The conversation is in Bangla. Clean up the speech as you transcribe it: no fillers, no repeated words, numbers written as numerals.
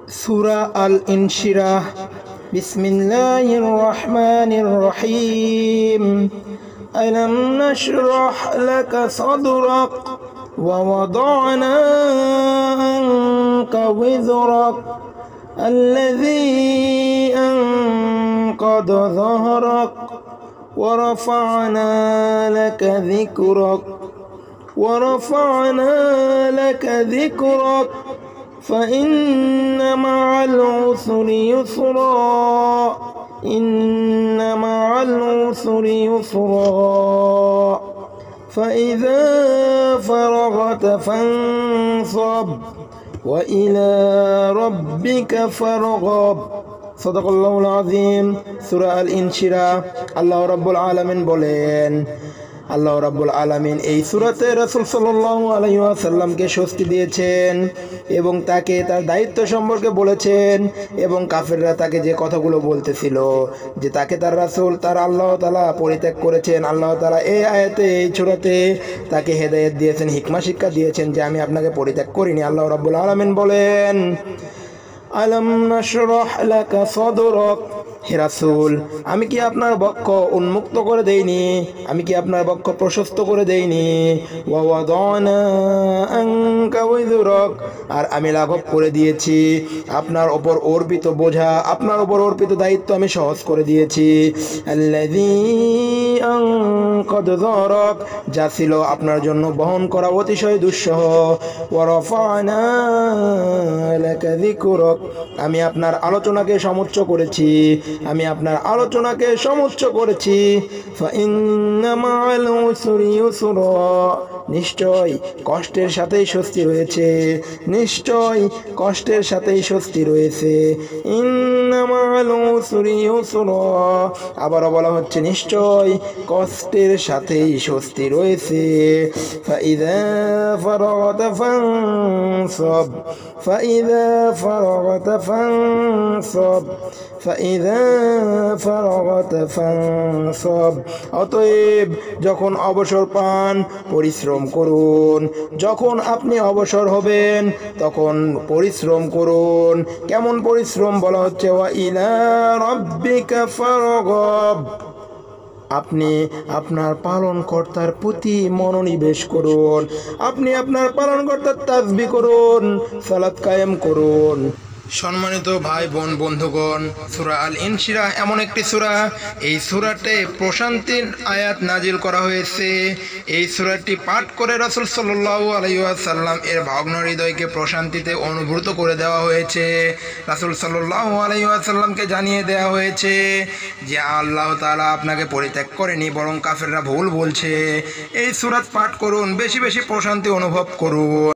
سورة الانشراح. بسم الله الرحمن الرحيم. ألم نشرح لك صدرك ووضعنا عنك وزرك الذي أنقض ظهرك ورفعنا لك ذكرك فإن مع العسر يسرا فإذا فرغت فانصب وإلى ربك فارغب. صدق الله العظيم. সূরা আল ইনশিরাহ। আল্লাহ রাব্বুল আলামিন বলেন, আল্লাহ রাব্বুল আলামিন এই সূরাতে রাসূল সাল্লাল্লাহু আলাইহি ওয়াসাল্লামকে স্বস্তি দিয়েছেন এবং তাকে তার দায়িত্ব সম্পর্কে বলেছেন, এবং কাফেররা তাকে যে কথাগুলো বলতেছিল যে তাকে তার রাসূল তার আল্লাহ তাআলা পরিত্যাগ করেছেন, আল্লাহ তাআলা এই আয়াতে এই সূরাতে তাকে হেদায়েত দিয়েছেন, হিকমা শিক্ষা দিয়েছেন যে আমি আপনাকে পরিত্যাগ করিনি। আল্লাহ রাব্বুল আলামিন বলেন, আলম নাশরাহ লাকা সাদরাক, হে রাসূল আমি কি আপনার বক্ষ উন্মুক্ত করে দেইনি, আমি কি আপনার বক্ষ প্রশস্ত করে দেইনি। ওয়া ওয়াদানা আনকা ওযরাক, আর আমি লাঘব করে দিয়েছি আপনার উপর অর্পিত বোঝা, আপনার উপর অর্পিত দায়িত্ব আমি সহজ করে দিয়েছি। আল্লাযী আনকাদ যাহরাক, যা ছিল আপনার জন্য বহন করা অতিশয় দুঃসহ। ওয়া রাফা'না লাকা যিকরাক, আমি আপনার আলোচনাকে সমুচ্চ করেছি, আমি আপনার আলোচনাকে সমুচ্চ করেছি। ফাইন্না মা'আল উসরি ইউসরা, নিশ্চয় কষ্টের সাথেই স্বস্তি রয়েছে, নিশ্চয় কষ্টের সাথেই স্বস্তি রয়েছে। ইন্না মা'আল উসরি ইউসরা, আবারও বলা হচ্ছে নিশ্চয় কষ্টের সাথেই স্বস্তি রয়েছে। ফাইযা ফারাগতা ফানসব, ফাইযা ফারাগতা ফানসব, ফাইযা ফারাগতা ফানসব, অতএব যখন অবসর পান পরিশ্রম করুন, যখন আপনি অবসর হবেন তখন পরিশ্রম করুন। কেমন পরিশ্রম বলা হচ্ছে, ওয়া ইলা রাব্বিকা ফারগব, আপনি আপনার পালনকর্তার প্রতি মনোনিবেশ করুন, আপনি আপনার পালনকর্তার তাসবিহ করুন, সালাত কায়েম করুন। সম্মানিত ভাই বোন বন্ধুগণ, সূরা আল ইনশিরাহ এমন একটি সূরা, এই সূরাতে প্রশান্তির আয়াত নাজিল করা হয়েছে। এই সূরাটি পাঠ করে রাসূল সাল্লাল্লাহু আলাইহি ওয়াসাল্লাম এর ভগ্ন হৃদয়কে প্রশান্তিতে অনুভূত করে দেওয়া হয়েছে। রাসূল সাল্লাল্লাহু আলাইহি ওয়াসাল্লামকে জানিয়ে দেওয়া হয়েছে যে আল্লাহ তাআলা আপনাকে পরিত্যাগ করেনি, বরং কাফেররা ভুল বলছে। এই সূরা পাঠ করুন, বেশি বেশি প্রশান্তি অনুভব করুন।